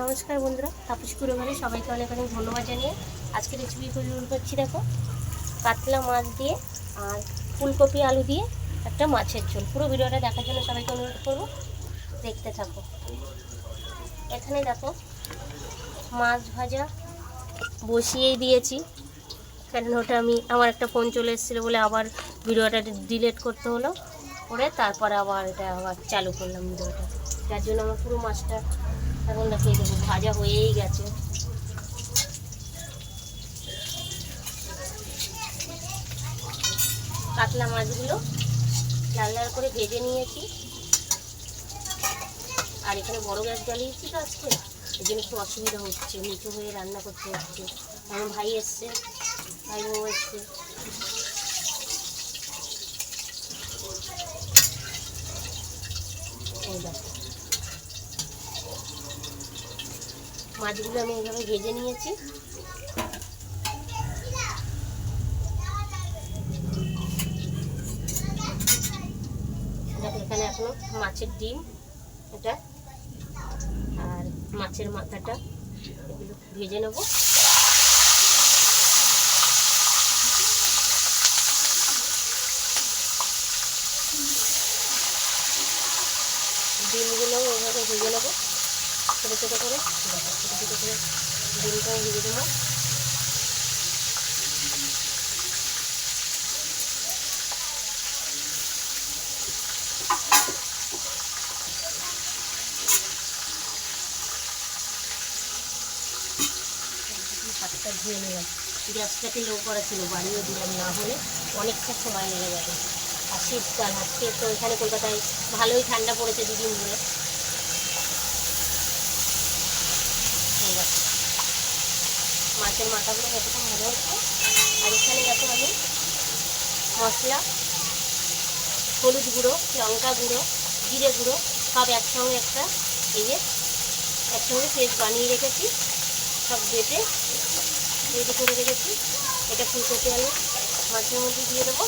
নমস্কার বন্ধুরা, তাপস কুড়োঘরে সবাইকে অনেক অনেক ধন্যবাদ জানিয়ে আজকে রেসিপি শুরু করছি। দেখো, কাতলা মাছ দিয়ে আর ফুলকপি আলু দিয়ে একটা মাছের ঝোল। পুরো ভিডিওটা দেখার জন্য সবাইকে অনুরোধ করবো, দেখতে থাকো। এখানে দেখো মাছ ভাজা বসিয়েই দিয়েছি, কারণ ওটা আমার একটা ফোন চলে এসেছিলো বলে আবার ভিডিওটা ডিলিট করতে হলো, করে তারপরে আবার এটা আবার চালু করলাম ভিডিওটা। যার জন্য আমার পুরো মাছটা এখন দেখো ভাজা হয়েই গেছে। কাতলা মাছগুলো লাল লাল করে ভেজে নিয়েছি, আর এখানে বড় গ্যাস জ্বালিয়েছি তো আজকে, এই জন্য একটু অসুবিধা হচ্ছে, নিচু হয়ে রান্না করতে হচ্ছে। আমার ভাই এসছে, ভাই বউ এসছে। এই দেখো মাছগুলো আমি এইভাবে ভেজে নিয়েছি। দেখো এখানে এখনো মাছের ডিম, এটা আর মাছের মাথাটা, এগুলো ভেজে নেব। ডিমগুলো ওইভাবে ভেজে নেবো ছোটো ছোটো করে, ছোটো ছোটো করে ডিমটাও ভেজে দেবো। হাতটা ধুয়ে নিলাম, গ্যাসটাকে লো করা ছিল, বাড়িয়ে দিলাম, না হলে অনেকটা সময় লেগে যাবে। আর শীতকাল আজকে তো এখানে কলকাতায় ভালোই ঠান্ডা পড়েছে দুদিন ধরে। মাছের মাথাগুলো কতটা ভালো হচ্ছে। আর এখানে দেখো আমি মশলা, হলুদ গুঁড়ো, লঙ্কা গুঁড়ো, জিরে গুঁড়ো সব একসঙ্গে একসঙ্গে পেস্ট বানিয়ে রেখেছি, সব বেটে রেডি করে রেখেছি। এটা ফুলকপি আলু মাছের মধ্যে দিয়ে দেবো।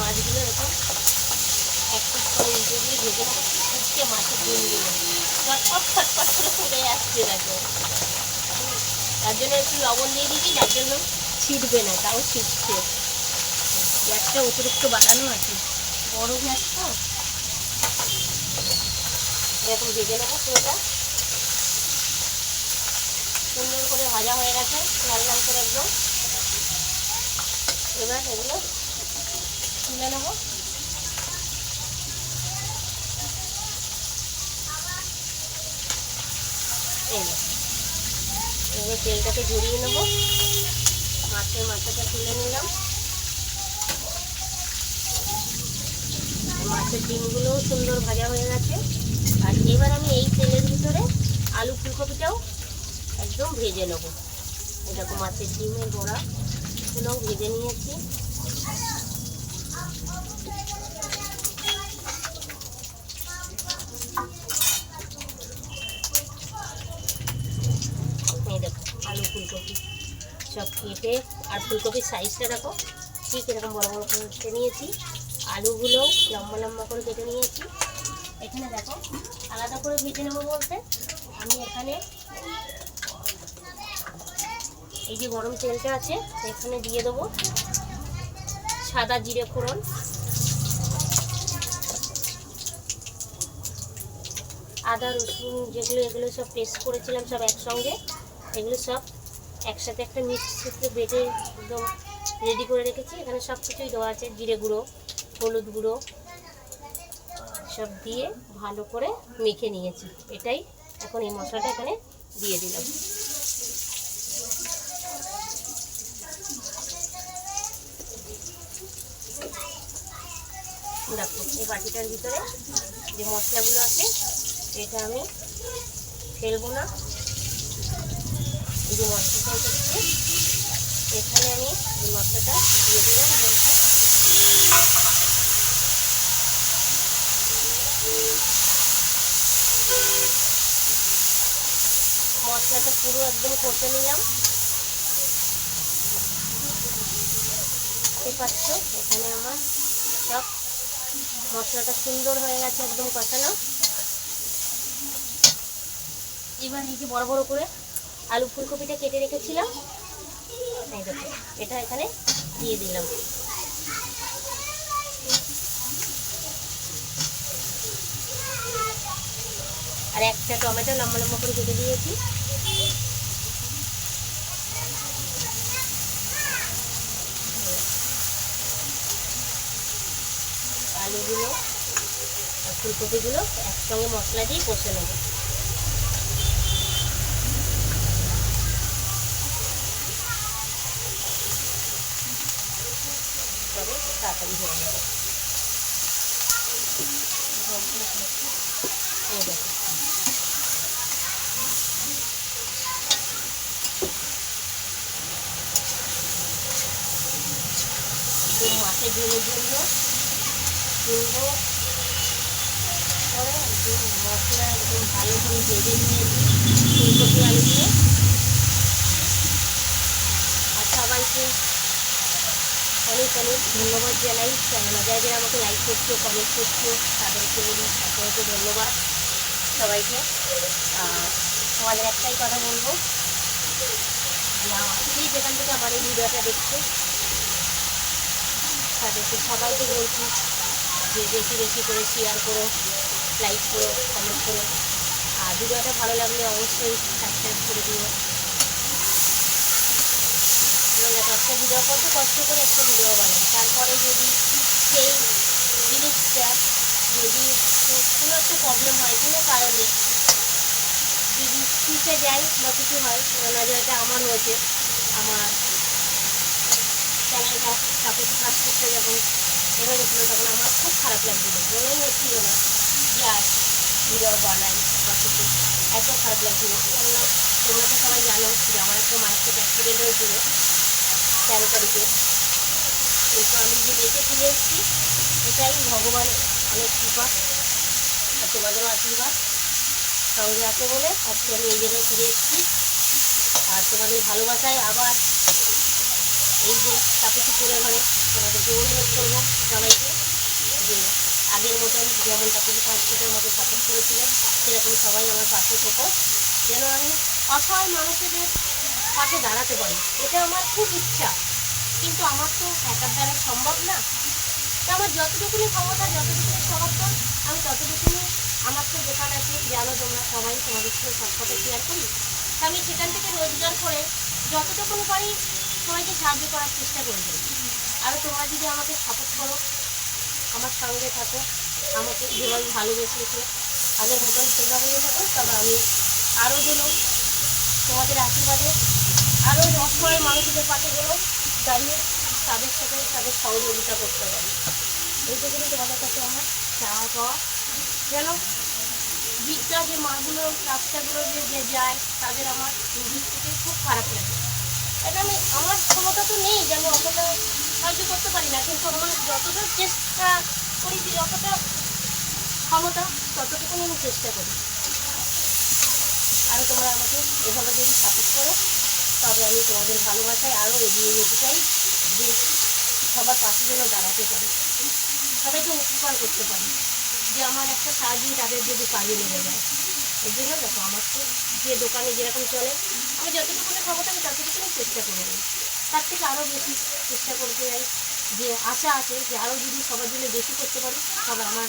মাছগুলো এরকম একটা উল্টে দিয়ে ভেজে নেবো, ফুটছে মাছের ডিমগুলো ছটপট ছটপট করে ফুটে আসছে দেখো। তার জন্য একটু লবণ দিয়ে দিয়েছি, যার জন্য ছিটবে না, তাও ছিটছে। গ্যাসটা অতিরিক্ত বাড়ানো আছে, বড় গ্যাস তো। এরকম ভেজে নেবো পুরোটা, সুন্দর করে ভাজা হয়ে গেছে লাল লাল করে একদম। এবার এগুলো তুলে নেবো। এবার তেলটাকে ঝরিয়ে নেবো, মাছের মাথাটা তুলে নিলাম। মাছের ডিমগুলোও সুন্দর ভাজা হয়ে গেছে। আর এবার আমি এই তেলের ভিতরে আলু ফুলকপিটাও একদম ভেজে নেবো। এরকম মাছের ডিমের বড়াগুলোও ভেজে নিয়েছি। এই দেখো আলু ফুলকপি সব কেটে, আর ফুলকপির সাইজটা দেখো ঠিক এরকম বড় বড় করে কেটে নিয়েছি। আলুগুলো লম্বা লম্বা করে কেটে নিয়েছি। এখানে দেখো আলাদা করে ভেজে নেবো বলতে আমি এখানে এই যে গরম তেলটা আছে এখানে দিয়ে দেবো সাদা জিরে ফোড়ন, আদা রসুন যেগুলো এগুলো সব পেস্ট করেছিলাম সব একসঙ্গে, এগুলো সব একসাথে একটা মিক্সিতে বেটে একদম রেডি করে রেখেছি। এখানে সব কিছুই দেওয়া আছে, জিরে গুঁড়ো, হলুদ গুঁড়ো সব দিয়ে ভালো করে মেখে নিয়েছি। এটাই এখন এই মশলাটা এখানে দিয়ে দিলাম। দেখো এই বাটিটার ভিতরে যে মশলাগুলো আছে এটা আমি ফেলবো না, এই যে মশলাটা হচ্ছে এখানে আমি এই মশলাটা দিয়ে দিলাম। মশলা মশলাটা পুরো একদম কষে নিলাম। দেখতে পাচ্ছ এখানে আমার সব মশলাটা সুন্দর হয়ে গেছে, একদম কষানো। এবার এই যে বড় বড় করে আলু ফুলকপিটা কেটে রেখেছিলাম, এই দেখো এটা এখানে দিয়ে দিলাম। আর একটা টমেটো লম্বা লম্বা করে কেটে দিয়েছি। আলুগুলো আর ফুলকপিগুলো একসঙ্গে মশলা দিয়ে কষে নেব। তবে তাড়াতাড়ি হয়ে যাবে। এই দেখো মাছের ঝোলের জন্য সুন্দর করে একদম মশলা একদম ভালো করে ভেজে নিয়েছি ফুলকপি আলু দিয়ে। আর সবাইকে অনেক অনেক ধন্যবাদ জানাই, কেননা যারা যারা আমাকে লাইক করছো, কমেন্ট করছো, তাদেরকে বলি আপনাকে ধন্যবাদ সবাইকে। আর তোমাদের একটাই কথা বলবো যে যেখান থেকে আমার এই ভিডিওটা দেখছো তাদেরকে সবাইকে বলছি যে বেশি বেশি করে শেয়ার করো, লাইক করো, কমেন্ট করো। আর ভিডিওটা ভালো লাগলে অবশ্যই সাবস্ক্রাইব করে দিও। একটা ভিডিও কত কষ্ট করে একটা ভিডিও বানাই, তারপরে যদি সেই জিনিসটা যদি কোনো একটা প্রবলেম হয় কোনো কারণে যদি পিছিয়ে যায় বা কিছু হয়, নজরটা আমার হয়েছে, আমার চ্যানেলটা সাপোর্ট কাজ করতে যখন এনে গেছিলো তখন আমার খুব খারাপ লাগছিল, মনেই হচ্ছিল না যে আর ভিডিও বানাই বা কিছু, এত খারাপ লাগছিল। কেননা তোমরা তো সবাই জানো যে আমার একটা মারাত্মক অ্যাক্সিডেন্ট হয়েছিল 13 তারিখে। কিন্তু আমি যে দেখে ফিরে এসেছি এটাই ভগবানের অনেক কৃপা আর তোমাদেরও আশীর্বাদ সঙ্গে আছে বলে আজকে আমি এই জায়গায় ফিরে এসেছি। আর তোমাদের ভালোবাসায় আবার এই যে তাপসী করে ঘরে তোমাদেরকে অনুরোধ করবো সবাইকে যে আগের মতন যেমন তাপসী সংস্কৃতির মতো সাপোর্ট করেছিলেন সেরকম সবাই আমার পাশে থেকো, যেন আমি অসহায় মানুষদের পাশে দাঁড়াতে পারি। এটা আমার খুব ইচ্ছা, কিন্তু আমার তো একার দ্বারা সম্ভব না। তো আমার যতটুকুনি ক্ষমতা, যতটুকুনি সমর্থন, আমি ততটুকুনি আমার তো দোকান আছে, জানো তোমরা সবাই, তোমাদের সাথে সব কথা শেয়ার করি। তো আমি সেখান থেকে রোজগার করে যতটুকুনি পারি সবাইকে সাহায্য করার চেষ্টা করি। আর তোমরা যদি আমাকে সাপোর্ট করো, আমার সঙ্গে থাকো, আমাকে যেভাবে ভালোবেসেছো আগের মতন সেভাবে থাকো, তবে আমি আরও যেন তোমাদের আশীর্বাদে আরও অসহায় মানুষদের পাশে গেল দাঁড়িয়ে তাদের সাথে তাদের সহযোগিতা করতে পারি। এইটুকুনি তোমাদের কাছে আমার চাওয়া পাওয়া, যেন ভিড়টা যে মাগুলো রাস্তাগুলো যে যায় তাদের আমার দিক থেকে খুব খারাপ লাগে। এটা আমি আমার ক্ষমতা তো নেই যে আমি অতটা সাহায্য করতে পারি না, কিন্তু আমার যতটা চেষ্টা করি, যতটা ক্ষমতা ততটুকুনি আমি চেষ্টা করি। আরও তোমরা আমাকে এভাবে যদি সাপোর্ট করো তবে আমি তোমাদের ভালোবাসায় আরও এগিয়ে যেতে চাই, যে সবার পাশে যেন দাঁড়াতে পারি, সবাইকে উপকার করতে পারি, যে আমার একটা সাহায্যই তাদের যদি কাজে লেগে যায়। এই জন্য দেখো আমার তো যে দোকানে যেরকম চলে আমি যতটুকুনি ক্ষমতা আমি ততটুকুনি চেষ্টা করে নিই, তার থেকে আরও বেশি চেষ্টা করতে যাই, যে আশা আছে যে আরও যদি সবার জন্য বেশি করতে পারি তবে আমার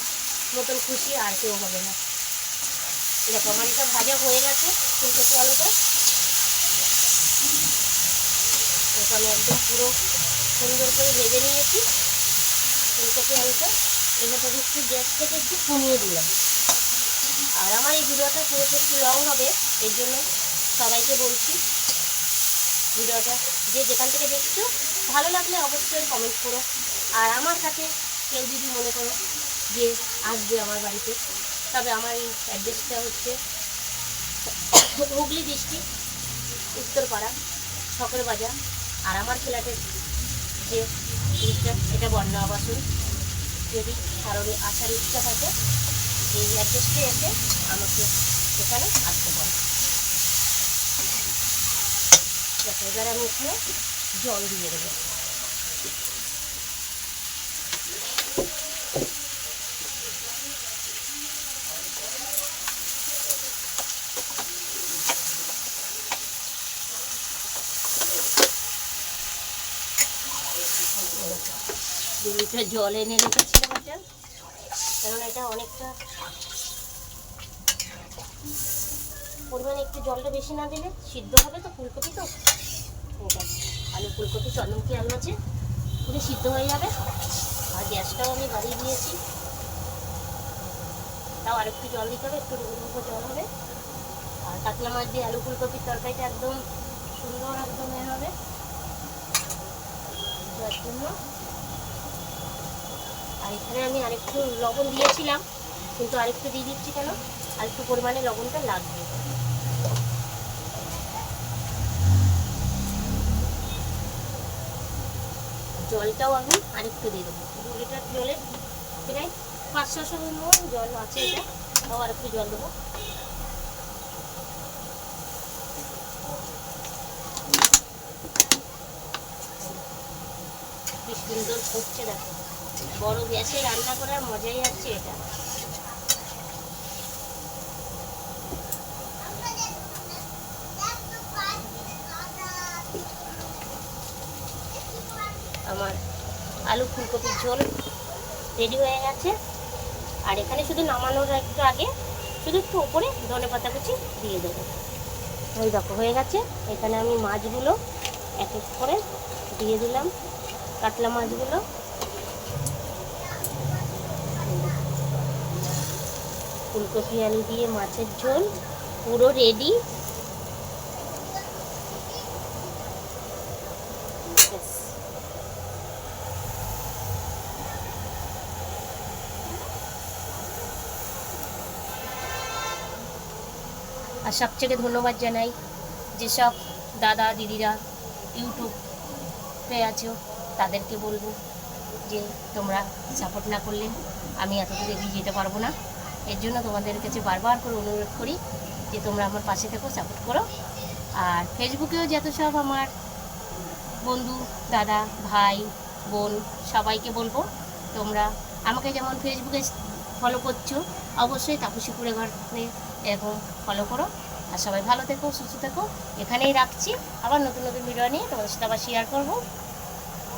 মতন খুশি আর কেউ হবে না। দেখো আমার এটা ভাজা হয়ে গেছে ফুলকপি আলুটা, এটা আমি একদম পুরো সুন্দর করে ভেজে নিয়েছি ফুলকপি আলুটা। এবার একটু গ্যাস থেকে একটু কমিয়ে দিলাম। আর আমার এই ভিডিওটা পুরো একটু লং হবে, এর জন্য সবাইকে বলছি ভিডিওটা যে যেখান থেকে দেখছো ভালো লাগলে অবশ্যই কমেন্ট করো। আর আমার সাথে কেউ যদি মনে করো যে আসবে আমার বাড়িতে, তবে আমার এই অ্যাড্রেসটা হচ্ছে হুগলি ডিস্ট্রিক্ট উত্তরপাড়া শখের বাজার। আর আমার ফ্ল্যাটের যে জিনিসটা এটা বন্যা আবাসন, যদি কারোর আসার ইচ্ছা থাকে এই অ্যাড্রেসে এসে আমাকে এখানে আসতে পারে। দেখো এবার আমি এখানে জল দিয়ে দেবো। দু লিটার জল এনে রেখেছিলাম এটা, কারণ এটা অনেকটা পরিমাণে, একটু জলটা বেশি না দিলে সিদ্ধ হবে তো ফুলকপি, তো আলু ফুলকপি চন্দ্রমুখী আলু আছে, পুরো সিদ্ধ হয়ে যাবে। আর গ্যাসটাও আমি বাড়িয়ে দিয়েছি, তাও আরেকটু জল দিতে হবে, একটু ডুবো জল হবে। আর কাতলা মাছ দিয়ে আলু ফুলকপির তরকারিটা একদম সুন্দর একদম হবে, যার জন্য। আর এখানে আমি আরেকটু লবণ দিয়েছিলাম, কিন্তু আরেকটু দিয়ে দিচ্ছি, কেন আরেকটু পরিমাণে লবণটা লাগবে। জলটাও আমি আরেকটু দিয়ে দেবো, 2 লিটার জলে প্রায় 500 মতো জল আছে, এটা তাও আরেকটু জল দেবো। কি সুন্দর ফুটছে দেখো, বড় গ্যাসে রান্না করার মজাই আছে এটা। আমার আলু ফুলকপির ঝোল রেডি হয়ে গেছে। আর এখানে শুধু নামানোর একটু আগে শুধু একটু ওপরে ধনেপাতা কুচি দিয়ে দেবো। ওই দেখো হয়ে গেছে। এখানে আমি মাছগুলো এক এক করে দিয়ে দিলাম, কাতলা মাছগুলো। ফুলকপি আলু দিয়ে মাছের ঝোল পুরো রেডি। আর সবথেকে ধন্যবাদ জানাই যেসব দাদা দিদিরা ইউটিউবে আছো, তাদেরকে বলবো যে তোমরা সাপোর্ট না করলে আমি এত দূর এগিয়ে যেতে পারবো না। এর জন্য তোমাদের কাছে বারবার করে অনুরোধ করি যে তোমরা আমার পাশে থেকো, সাপোর্ট করো। আর ফেসবুকেও যত সব আমার বন্ধু, দাদা, ভাই, বোন সবাইকে বলবো তোমরা আমাকে যেমন ফেসবুকে ফলো করছো, অবশ্যই তাপসী কুড়েঘরে এরকম ফলো করো। আর সবাই ভালো থেকো, সুস্থ থেকো। এখানেই রাখছি, আবার নতুন নতুন ভিডিও নিয়ে তোমাদের সাথে আবার শেয়ার করবো।